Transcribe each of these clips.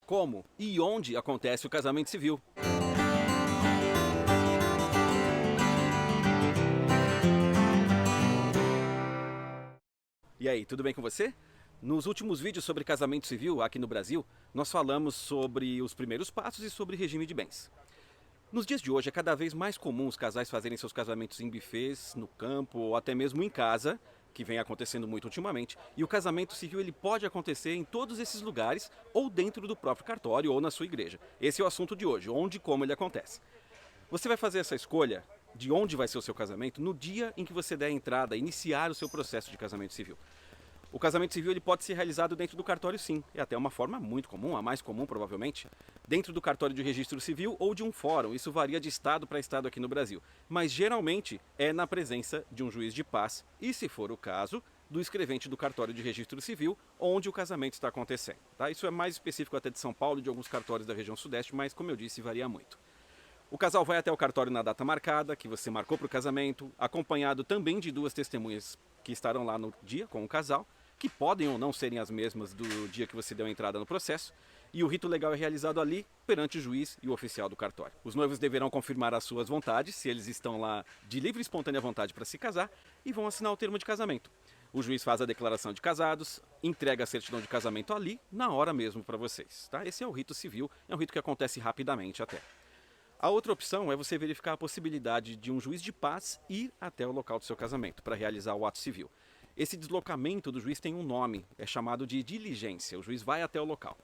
como e onde acontece o casamento civil. E aí, tudo bem com você? Nos últimos vídeos sobre casamento civil aqui no Brasil, nós falamos sobre os primeiros passos e sobre regime de bens. Nos dias de hoje é cada vez mais comum os casais fazerem seus casamentos em buffets, no campo ou até mesmo em casa, que vem acontecendo muito ultimamente, e o casamento civil ele pode acontecer em todos esses lugares ou dentro do próprio cartório ou na sua igreja. Esse é o assunto de hoje, onde e como ele acontece. Você vai fazer essa escolha de onde vai ser o seu casamento no dia em que você der a entrada, iniciar o seu processo de casamento civil. O casamento civil ele pode ser realizado dentro do cartório sim, é até uma forma muito comum, a mais comum provavelmente, dentro do cartório de registro civil ou de um fórum, isso varia de estado para estado aqui no Brasil, mas geralmente é na presença de um juiz de paz e, se for o caso, do escrevente do cartório de registro civil onde o casamento está acontecendo. Tá? Isso é mais específico até de São Paulo e de alguns cartórios da região sudeste, mas como eu disse, varia muito. O casal vai até o cartório na data marcada, que você marcou para o casamento, acompanhado também de duas testemunhas que estarão lá no dia com o casal, que podem ou não serem as mesmas do dia que você deu a entrada no processo, e o rito legal é realizado ali perante o juiz e o oficial do cartório. Os noivos deverão confirmar as suas vontades, se eles estão lá de livre e espontânea vontade para se casar, e vão assinar o termo de casamento. O juiz faz a declaração de casados, entrega a certidão de casamento ali, na hora mesmo para vocês. Tá? Esse é o rito civil, é um rito que acontece rapidamente até. A outra opção é você verificar a possibilidade de um juiz de paz ir até o local do seu casamento para realizar o ato civil. Esse deslocamento do juiz tem um nome, é chamado de diligência, o juiz vai até o local.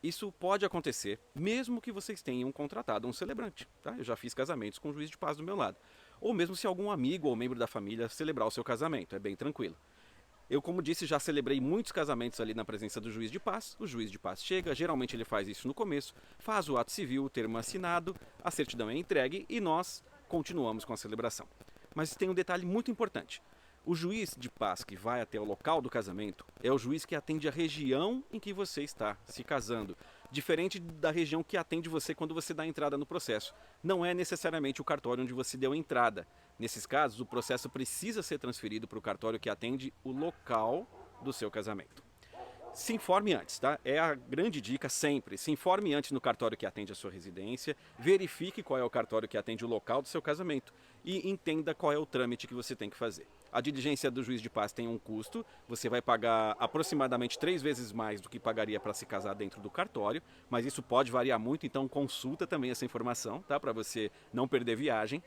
Isso pode acontecer mesmo que vocês tenham contratado um celebrante. Tá? Eu já fiz casamentos com um juiz de paz do meu lado. Ou mesmo se algum amigo ou membro da família celebrar o seu casamento, é bem tranquilo. Eu, como disse, já celebrei muitos casamentos ali na presença do juiz de paz. O juiz de paz chega, geralmente ele faz isso no começo, faz o ato civil, o termo assinado, a certidão é entregue e nós continuamos com a celebração. Mas tem um detalhe muito importante. O juiz de paz que vai até o local do casamento é o juiz que atende a região em que você está se casando, diferente da região que atende você quando você dá a entrada no processo. Não é necessariamente o cartório onde você deu a entrada. Nesses casos, o processo precisa ser transferido para o cartório que atende o local do seu casamento. Se informe antes, tá? É a grande dica sempre. Se informe antes no cartório que atende a sua residência, verifique qual é o cartório que atende o local do seu casamento e entenda qual é o trâmite que você tem que fazer. A diligência do juiz de paz tem um custo, você vai pagar aproximadamente 3 vezes mais do que pagaria para se casar dentro do cartório, mas isso pode variar muito, então consulta também essa informação, tá? Para você não perder viagem.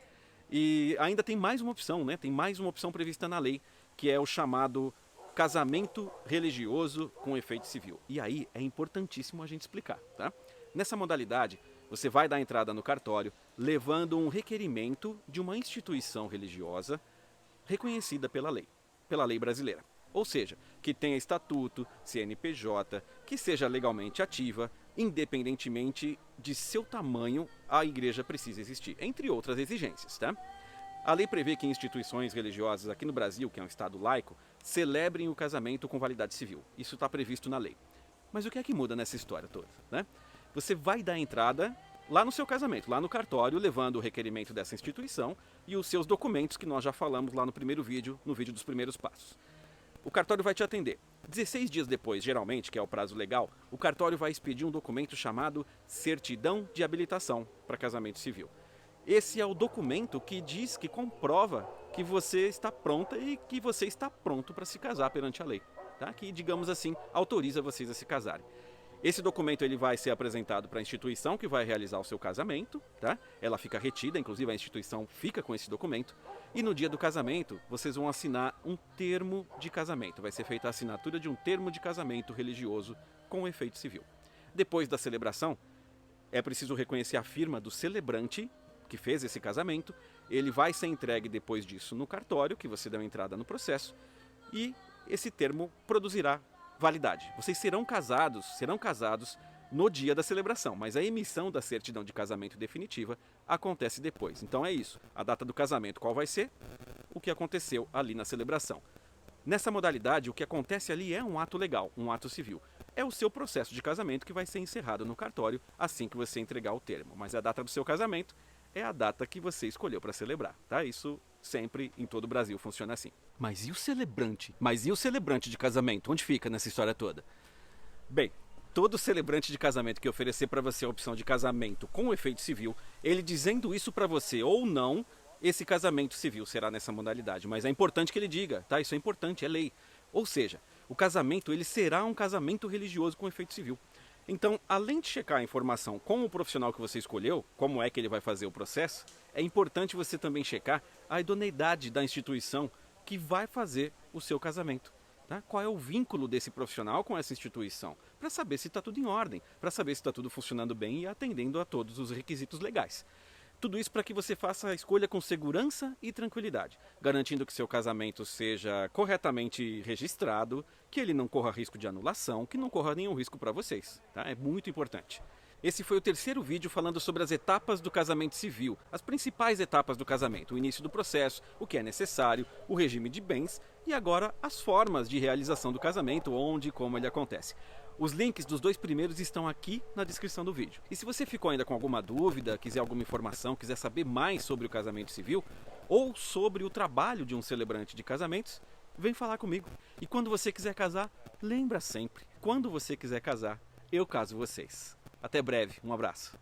E ainda tem mais uma opção, né? Tem mais uma opção prevista na lei, que é o chamado casamento religioso com efeito civil. E aí é importantíssimo a gente explicar, tá? Nessa modalidade, você vai dar entrada no cartório levando um requerimento de uma instituição religiosa reconhecida pela lei brasileira. Ou seja, que tenha estatuto, CNPJ, que seja legalmente ativa, independentemente de seu tamanho, a igreja precisa existir, entre outras exigências, tá? A lei prevê que instituições religiosas aqui no Brasil, que é um estado laico, celebrem o casamento com validade civil. Isso está previsto na lei. Mas o que é que muda nessa história toda, né? Você vai dar entrada lá no seu casamento, lá no cartório, levando o requerimento dessa instituição e os seus documentos que nós já falamos lá no primeiro vídeo, no vídeo dos primeiros passos. O cartório vai te atender. 16 dias depois, geralmente, que é o prazo legal, o cartório vai expedir um documento chamado certidão de habilitação para casamento civil. Esse é o documento que diz, que comprova que você está pronta e que você está pronto para se casar perante a lei. Tá? Que, digamos assim, autoriza vocês a se casarem. Esse documento ele vai ser apresentado para a instituição que vai realizar o seu casamento. Tá? Ela fica retida, inclusive a instituição fica com esse documento. E no dia do casamento, vocês vão assinar um termo de casamento. Vai ser feita a assinatura de um termo de casamento religioso com efeito civil. Depois da celebração, é preciso reconhecer a firma do celebrante que fez esse casamento, ele vai ser entregue depois disso no cartório, que você deu entrada no processo, e esse termo produzirá validade. Vocês serão casados no dia da celebração, mas a emissão da certidão de casamento definitiva acontece depois. Então é isso, a data do casamento qual vai ser? O que aconteceu ali na celebração. Nessa modalidade, o que acontece ali é um ato legal, um ato civil. É o seu processo de casamento que vai ser encerrado no cartório assim que você entregar o termo, mas a data do seu casamento é a data que você escolheu para celebrar, tá? Isso sempre em todo o Brasil funciona assim. Mas e o celebrante? Mas e o celebrante de casamento? Onde fica nessa história toda? Bem, todo celebrante de casamento que oferecer para você a opção de casamento com efeito civil, ele dizendo isso para você ou não, esse casamento civil será nessa modalidade. Mas é importante que ele diga, tá? Isso é importante, é lei. Ou seja, o casamento ele será um casamento religioso com efeito civil. Então, além de checar a informação com o profissional que você escolheu, como é que ele vai fazer o processo, é importante você também checar a idoneidade da instituição que vai fazer o seu casamento. Tá? Qual é o vínculo desse profissional com essa instituição? Para saber se está tudo em ordem, para saber se está tudo funcionando bem e atendendo a todos os requisitos legais. Tudo isso para que você faça a escolha com segurança e tranquilidade, garantindo que seu casamento seja corretamente registrado, que ele não corra risco de anulação, que não corra nenhum risco para vocês. Tá? É muito importante. Esse foi o terceiro vídeo falando sobre as etapas do casamento civil, as principais etapas do casamento, o início do processo, o que é necessário, o regime de bens e agora as formas de realização do casamento, onde e como ele acontece. Os links dos 2 primeiros estão aqui na descrição do vídeo. E se você ficou ainda com alguma dúvida, quiser alguma informação, quiser saber mais sobre o casamento civil ou sobre o trabalho de um celebrante de casamentos, vem falar comigo. E quando você quiser casar, lembra sempre, quando você quiser casar, eu caso vocês. Até breve, um abraço.